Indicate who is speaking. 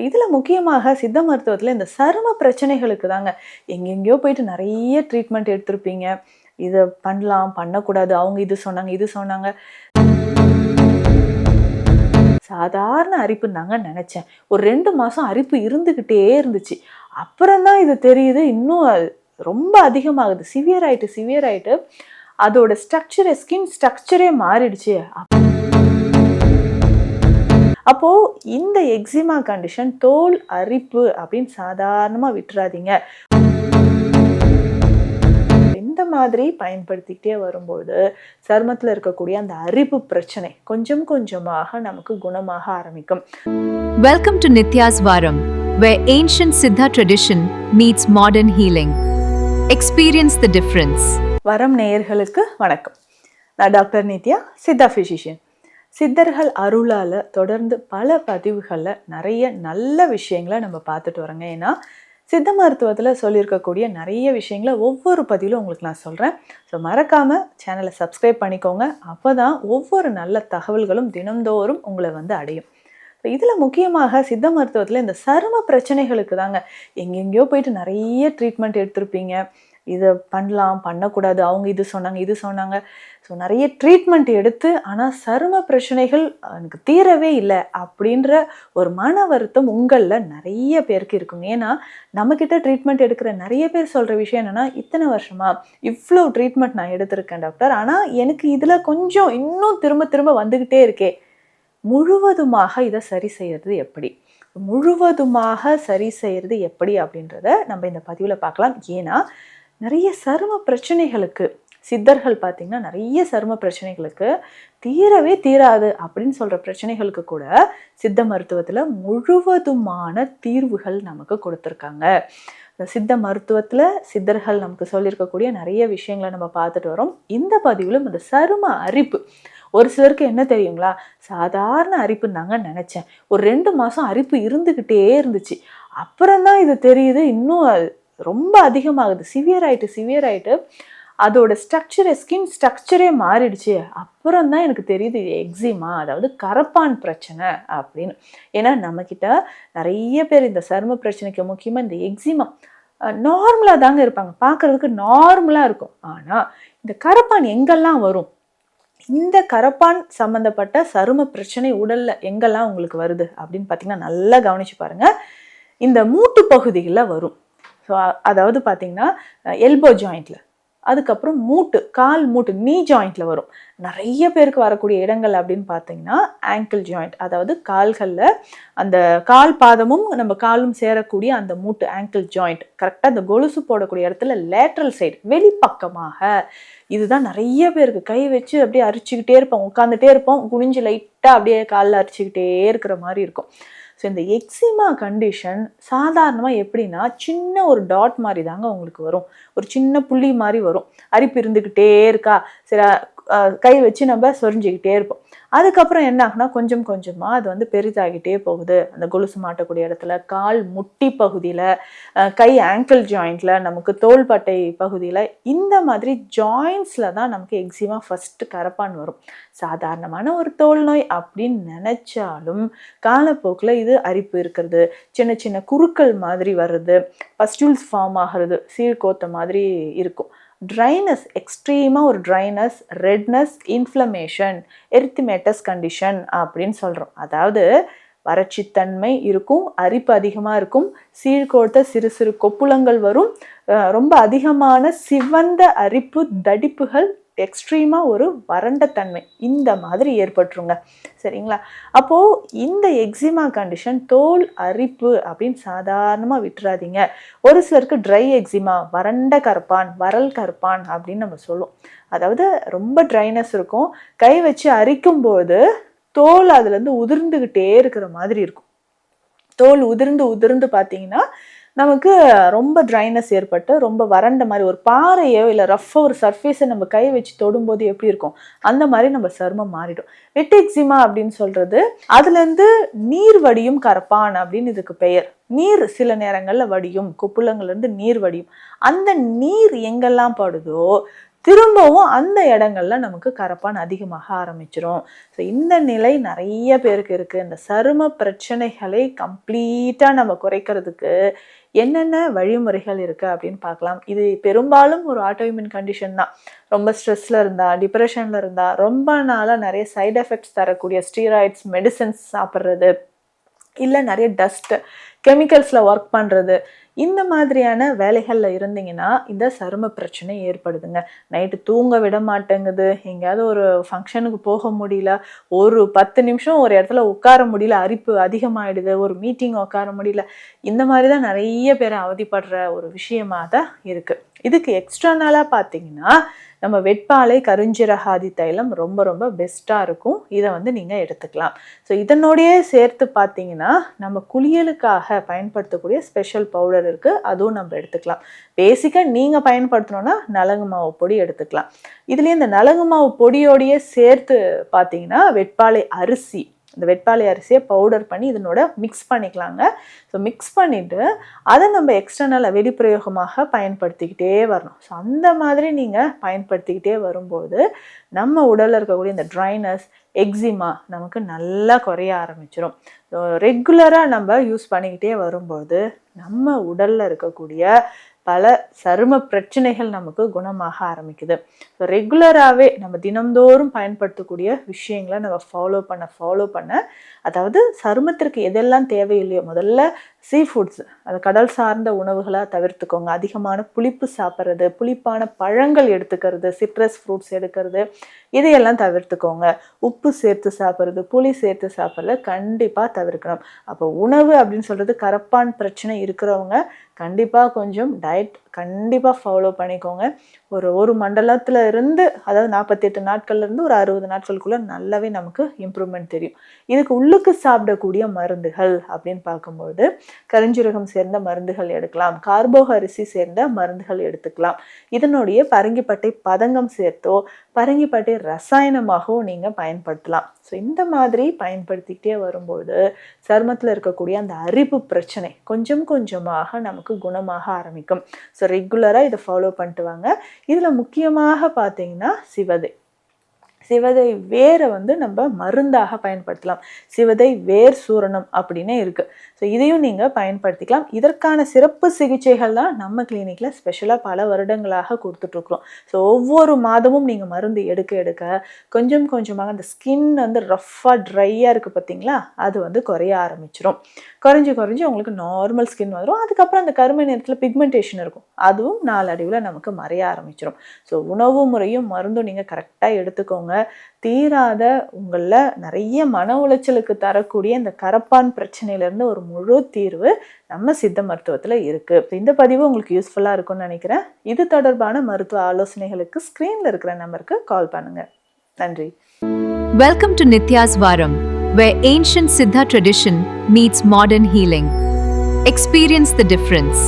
Speaker 1: இதுல முக்கியமாக சித்த மருத்துவத்துல இந்த சரும பிரச்சனைகளுக்கு தாங்க எங்கெங்கேயோ போயிட்டு நிறைய ட்ரீட்மெண்ட் எடுத்திருப்பீங்க. இத பண்ணலாம், பண்ணக்கூடாது. அவங்க இது சொன்னாங்க, இது சொன்னாங்க. சாதாரண அரிப்புன்னு தாங்க நினைச்சேன். ஒரு 2 மாசம் அரிப்பு இருந்துகிட்டே இருந்துச்சு. அப்புறம் தான் இது தெரியுது, இன்னும் ரொம்ப அதிகமாகுது. சிவியர் ஆயிட்டு அதோட ஸ்ட்ரக்சரே, ஸ்கின் ஸ்ட்ரக்சரே மாறிடுச்சு. அப்போ இந்த எக்ஸிமா கண்டிஷன், தோல் அரிப்பு அப்படின்னு சாதாரணமா விட்டுறாதீங்க. இந்த மாதிரி பயன்படுத்திக்கிட்டே வரும்போது சருமத்துல இருக்கக்கூடிய அந்த அரிப்பு பிரச்சனை கொஞ்சம் கொஞ்சமாக நமக்கு குணமாக ஆரம்பிக்கும்.
Speaker 2: Welcome to Nitya's Varam, where ancient Siddha tradition meets modern healing. Experience the difference.
Speaker 1: வரம் நேயர்களுக்கு வணக்கம். நான் டாக்டர் நித்யா, சித்தா பிசிஷியன். சித்தர்கள் அருளால தொடர்ந்து பல பதிவுகள்ல நிறைய நல்ல விஷயங்களை நம்ம பார்த்துட்டு வரோங்க. ஏன்னா சித்த மருத்துவத்தில் சொல்லியிருக்கக்கூடிய நிறைய விஷயங்களை ஒவ்வொரு பதிவிலும் உங்களுக்கு நான் சொல்கிறேன். ஸோ மறக்காமல் சேனலை சப்ஸ்கிரைப் பண்ணிக்கோங்க. அப்போ தான் ஒவ்வொரு நல்ல தகவல்களும் தினந்தோறும் உங்களை அடையும். ஸோ இதில் முக்கியமாக சித்த மருத்துவத்தில் இந்த சரும பிரச்சனைகளுக்கு தாங்க எங்கெங்கேயோ போயிட்டு நிறைய ட்ரீட்மெண்ட் எடுத்திருப்பீங்க. இதை பண்ணலாம், பண்ணக்கூடாது. அவங்க இது சொன்னாங்க, இது சொன்னாங்க. ஸோ நிறைய ட்ரீட்மெண்ட் எடுத்து ஆனால் சரும பிரச்சனைகள் எனக்கு தீரவே இல்லை அப்படின்ற ஒரு மன வருத்தம் உங்களில் நிறைய பேருக்கு இருக்குங்க. ஏன்னா நம்மக்கிட்ட ட்ரீட்மெண்ட் எடுக்கிற நிறைய பேர் சொல்கிற விஷயம் என்னென்னா, இத்தனை வருஷமா இவ்வளோ ட்ரீட்மெண்ட் நான் எடுத்திருக்கேன் டாக்டர், ஆனால் எனக்கு இதில் கொஞ்சம் இன்னும் திரும்ப திரும்ப வந்துக்கிட்டே இருக்கே. முழுவதுமாக இதை சரி செய்யறது எப்படி, முழுவதுமாக சரி செய்யறது எப்படி அப்படின்றத நம்ம இந்த பதிவில் பார்க்கலாம். ஏன்னா நிறைய சரும பிரச்சனைகளுக்கு சித்தர்கள் பார்த்தீங்கன்னா நிறைய சரும பிரச்சனைகளுக்கு தீரவே தீராது அப்படின்னு சொல்கிற பிரச்சனைகளுக்கு கூட சித்த மருத்துவத்தில் முழுவதுமான தீர்வுகள் நமக்கு கொடுத்துருக்காங்க. சித்த மருத்துவத்தில் சித்தர்கள் நமக்கு சொல்லியிருக்கக்கூடிய நிறைய விஷயங்களை நம்ம பார்த்துட்டு வரோம். இந்த பதிவிலும் இந்த சரும அரிப்பு, ஒரு சிலருக்கு என்ன தெரியுங்களா, சாதாரண அரிப்புன்னு தாங்க நினச்சேன். ஒரு 2 மாதம் அரிப்பு இருந்துக்கிட்டே இருந்துச்சு. அப்புறம்தான் இது தெரியுது, இன்னும் ரொம்ப அதிகமாகுது. சிவியர் ஆயிட்டு அதோட ஸ்ட்ரக்சரே, ஸ்கின் ஸ்ட்ரக்சரே மாறிடுச்சு. அப்புறம் தான் எனக்கு தெரியுது இது எக்ஸிமா, அதாவது கரப்பான் பிரச்சனை அப்படின்னு. ஏன்னா நம்மக்கிட்ட நிறைய பேர் இந்த சரும பிரச்சனைக்கு முக்கியமாக இந்த எக்ஸிமா நார்மலாக தாங்க இருப்பாங்க, பார்க்கறதுக்கு நார்மலாக இருக்கும். ஆனால் இந்த கரப்பான் எங்கெல்லாம் வரும், இந்த கரப்பான் சம்மந்தப்பட்ட சரும பிரச்சனை உடல்ல எங்கெல்லாம் உங்களுக்கு வருது அப்படின்னு பார்த்தீங்கன்னா நல்லா கவனிச்சு பாருங்க. இந்த மூட்டு பகுதிகளில் வரும். ஸோ அதாவது பார்த்தீங்கன்னா எல்போ ஜாயிண்ட்ல, அதுக்கப்புறம் மூட்டு, கால் மூட்டு, நீ ஜாயிண்ட்ல வரும். நிறைய பேருக்கு வரக்கூடிய இடங்கள் அப்படின்னு பார்த்தீங்கன்னா ஆங்கிள் ஜாயிண்ட், அதாவது கால்களில் அந்த கால் பாதமும் நம்ம காலும் சேரக்கூடிய அந்த மூட்டு ஆங்கிள் ஜாயிண்ட், கரெக்டாக அந்த கொலுசு போடக்கூடிய இடத்துல லேட்ரல் சைடு வெளிப்பக்கமாக. இதுதான் நிறைய பேருக்கு கை வச்சு அப்படியே அரிச்சுக்கிட்டே இருப்போம், உட்காந்துட்டே இருப்போம், குனிஞ்சு லைட்டாக அப்படியே காலில் அரிச்சுக்கிட்டே இருக்கிற மாதிரி இருக்கும். ஸோ இந்த எக்ஸிமா கண்டிஷன் சாதாரணமாக எப்படின்னா சின்ன ஒரு டாட் மாதிரி தாங்க உங்களுக்கு வரும், ஒரு சின்ன புள்ளி மாதிரி வரும். அரிப்பு இருந்துக்கிட்டே இருக்கா, சரி கை வச்சு நம்ம சொரிஞ்சிக்கிட்டே இருப்போம். அதுக்கப்புறம் என்ன ஆகுனா கொஞ்சம் கொஞ்சமாக அது பெரிதாகிட்டே போகுது. அந்த கொலுசு மாட்டக்கூடிய இடத்துல, கால் முட்டி பகுதியில், கை ஆங்கிள் ஜாயிண்டில், நமக்கு தோள்பட்டை பகுதியில், இந்த மாதிரி ஜாயின்ஸில் தான் நமக்கு எக்ஸிமா ஃபஸ்ட்டு கரப்பான் வரும். சாதாரணமான ஒரு தோல் நோய் அப்படின்னு நினச்சாலும் காலப்போக்கில் இது அரிப்பு இருக்கிறது, சின்ன சின்ன குறுக்கள் மாதிரி வர்றது, பஸ்டியூல்ஸ் ஃபார்ம் ஆகிறது, சீழ்கோத்த மாதிரி இருக்கும். ட்ரைனஸ், எக்ஸ்ட்ரீமாக ஒரு ட்ரைனஸ், ரெட்னஸ், இன்ஃப்ளமேஷன், எரித்திமேட்டஸ் கண்டிஷன் அப்படின்னு சொல்கிறோம். அதாவது வறட்சித்தன்மை இருக்கும், அரிப்பு அதிகமாக இருக்கும், சீழ்கோத்த சிறு சிறு கொப்புளங்கள் வரும், ரொம்ப அதிகமான சிவந்த அரிப்பு, தடிப்புகள், எக்ஸ்ட்ரீமாக ஒரு வறண்ட தன்மை இந்த மாதிரி ஏற்பட்டுருங்க. சரிங்களா? அப்போது இந்த எக்ஸிமா கண்டிஷன், தோல் அரிப்பு அப்படின்னு சாதாரணமாக விட்டுறாதீங்க. ஒரு சிலருக்கு ட்ரை எக்ஸிமா, வறண்ட கரப்பான், வரல் கரப்பான் அப்படின்னு நம்ம சொல்லுவோம். அதாவது ரொம்ப ட்ரைனஸ் இருக்கும், கை வச்சு அரிக்கும்போது தோல் அதுலேருந்து உதிர்ந்துக்கிட்டே இருக்கிற மாதிரி இருக்கும். தோல் உதிர்ந்து பார்த்தீங்கன்னா நமக்கு ரொம்ப ட்ரைனஸ் ஏற்பட்டு ரொம்ப வறண்ட மாதிரி, ஒரு பாறையோ இல்லை ரஃப்பாக ஒரு சர்ஃபேஸை நம்ம கை வச்சு தொடும்போது எப்படி இருக்கும் அந்த மாதிரி நம்ம சருமம் மாறிடும். வெட் எக்ஸிமா அப்படின்னு சொல்கிறது அதுலேருந்து நீர் வடியும் கரப்பான் அப்படின்னு இதுக்கு பெயர். நீர் சில நேரங்களில் வடியும், கொப்புளங்கள்லேருந்து நீர் வடியும். அந்த நீர் எங்கெல்லாம் படுதோ திரும்பவும் அந்த இடங்கள்ல நமக்கு கரப்பான் அதிகமாக ஆரம்பிச்சிரும். ஸோ இந்த நிலை நிறைய பேருக்கு இருக்கு. இந்த சரும பிரச்சனைகளை கம்ப்ளீட்டா நம்ம குறைக்கிறதுக்கு என்னென்ன வழிமுறைகள் இருக்கு அப்படின்னு பார்க்கலாம். இது பெரும்பாலும் ஒரு ஆட்டோஇம்யூன் கண்டிஷன் தான். ரொம்ப ஸ்ட்ரெஸ்ல இருந்தா, டிப்ரெஷன்ல இருந்தா, ரொம்ப நாளா நிறைய சைடு எஃபெக்ட்ஸ் தரக்கூடிய ஸ்டீராய்ட்ஸ் மெடிசன்ஸ் சாப்பிட்றது, இல்லை நிறைய டஸ்ட் கெமிக்கல்ஸில் ஒர்க் பண்ணுறது, இந்த மாதிரியான வேலைகளில் இருந்தீங்கன்னா இந்த சரும பிரச்சனை ஏற்படுதுங்க. நைட்டு தூங்க விட மாட்டேங்குது, எங்கேயாவது ஒரு ஃபங்க்ஷனுக்கு போக முடியல, ஒரு 10 நிமிஷம் ஒரு இடத்துல உட்கார முடியல, அரிப்பு அதிகமாகிடுது, ஒரு மீட்டிங் உட்கார முடியல, இந்த மாதிரி தான் நிறைய பேர் அவதிப்படுற ஒரு விஷயமாக தான் இருக்குது. இதுக்கு எக்ஸ்டர்னலாக பார்த்தீங்கன்னா நம்ம வெட்பாலை கருஞ்சீரகாதி தைலம் ரொம்ப ரொம்ப பெஸ்ட்டாக இருக்கும். இதை வந்து நீங்கள் எடுத்துக்கலாம். ஸோ இதனோடையே சேர்த்து பார்த்தீங்கன்னா நம்ம குளியலுக்காக பயன்படுத்தக்கூடிய ஸ்பெஷல் பவுடர் இருக்குது, அதுவும் நம்ம எடுத்துக்கலாம். பேசிக்காக நீங்கள் பயன்படுத்தணுன்னா நலங்கு மாவு பொடி எடுத்துக்கலாம். இதுலேயே இந்த நலங்கு மாவு பொடியோடையே சேர்த்து பார்த்தீங்கன்னா வெட்பாலை அரிசி, இந்த வெட்பாலை அரிசியை பவுடர் பண்ணி இதனோட மிக்ஸ் பண்ணிக்கலாங்க. ஸோ மிக்ஸ் பண்ணிவிட்டு அதை நம்ம எக்ஸ்டர்னலாக வெளிப்பிரயோகமாக பயன்படுத்திக்கிட்டே வரணும். ஸோ அந்த மாதிரி நீங்கள் பயன்படுத்திக்கிட்டே வரும்போது நம்ம உடலில் இருக்கக்கூடிய இந்த ட்ரைனஸ், எக்ஸிமா நமக்கு நல்லா குறைய ஆரம்பிச்சிடும். ஸோ ரெகுலராக நம்ம யூஸ் பண்ணிக்கிட்டே வரும்போது நம்ம உடலில் இருக்கக்கூடிய பல சரும பிரச்சனைகள் நமக்கு குணமாக ஆரம்பிக்குது. ஸோ ரெகுலராகவே நம்ம தினந்தோறும் பயன்படுத்தக்கூடிய விஷயங்களை நம்ம ஃபாலோ பண்ண அதாவது சருமத்திற்கு எதெல்லாம் தேவையில்லையோ முதல்ல சீ ஃபுட்ஸ், அது கடல் சார்ந்த உணவுகளாக தவிர்த்துக்கோங்க. அதிகமான புளிப்பு சாப்பிட்றது, புளிப்பான பழங்கள் எடுத்துக்கிறது, சிட்ரஸ் ஃப்ரூட்ஸ் எடுக்கிறது, இதையெல்லாம் தவிர்த்துக்கோங்க. உப்பு சேர்த்து சாப்பிட்றது, புளி சேர்த்து சாப்பிட்றது கண்டிப்பாக தவிர்க்கணும். அப்போ உணவு அப்படின்னு சொல்கிறது கரப்பான் பிரச்சனை இருக்கிறவங்க கண்டிப்பாக கொஞ்சம் டயட் கண்டிப்பாக ஃபாலோ பண்ணிக்கோங்க. ஒரு மண்டலத்தில் இருந்து, அதாவது 48 நாட்கள்லேருந்து ஒரு 60 நாட்களுக்குள்ளே நல்லாவே நமக்கு இம்ப்ரூவ்மெண்ட் தெரியும். இதுக்கு உள்ளுக்கு சாப்பிடக்கூடிய மருந்துகள் அப்படின்னு பார்க்கும்போது கருஞ்சீரகம் சேர்ந்த மருந்துகள் எடுக்கலாம், கார்போக அரிசி சேர்ந்த மருந்துகள் எடுத்துக்கலாம். இதனுடைய பரங்கிப்பட்டை பதங்கம் சேர்த்தோ பரங்கிப்பட்டை ரசாயனமாகவும் நீங்கள் பயன்படுத்தலாம். ஸோ இந்த மாதிரி பயன்படுத்திக்கிட்டே வரும்போது சருமத்தில் இருக்கக்கூடிய அந்த அரிப்பு பிரச்சனை கொஞ்சம் கொஞ்சமாக நமக்கு குணமாக ஆரம்பிக்கும். ஸோ ரெகுலராக இதை ஃபாலோ பண்ணிட்டு வாங்க. இதில் முக்கியமாக பார்த்தீங்கன்னா சிவதை வேரை வந்து நம்ம மருந்தாக பயன்படுத்தலாம். சிவதை வேர் சூரணம் அப்படின்னே இருக்குது. ஸோ இதையும் நீங்கள் பயன்படுத்திக்கலாம். இதற்கான சிறப்பு சிகிச்சைகள் தான் நம்ம கிளினிக்கில் ஸ்பெஷலாக பல வருடங்களாக கொடுத்துட்ருக்குறோம். ஸோ ஒவ்வொரு மாதமும் நீங்கள் மருந்து எடுக்க கொஞ்சம் கொஞ்சமாக அந்த ஸ்கின் வந்து ரஃப்பாக ட்ரையாக இருக்குது பார்த்தீங்களா, அது வந்து குறைய ஆரம்பிச்சிடும். குறைஞ்சி உங்களுக்கு நார்மல் ஸ்கின் வந்துடும். அதுக்கப்புறம் அந்த கருமை நேரத்தில் பிக்மெண்டேஷன் இருக்கும், அதுவும் நாளடைவில் நமக்கு மறைய ஆரம்பிச்சிடும். ஸோ உணவு முறையும் மருந்தும் நீங்கள் கரெக்டாக எடுத்துக்கோங்க. தீராத உங்களில் நிறைய மன உளைச்சலுக்கு தரக்கூடிய இந்த கரப்பான் பிரச்சனையிலேருந்து ஒரு முழு தீர்வு நம்ம சித்த மருத்துவத்தில் இருக்குது. இந்த பதிவு உங்களுக்கு யூஸ்ஃபுல்லாக இருக்கும்னு நினைக்கிறேன். இது தொடர்பான மருத்துவ ஆலோசனைகளுக்கு ஸ்க்ரீனில் இருக்கிற நம்பருக்கு கால் பண்ணுங்கள். நன்றி.
Speaker 2: Welcome to Nitya's Varam, where ancient Siddha tradition meets modern healing. Experience the difference.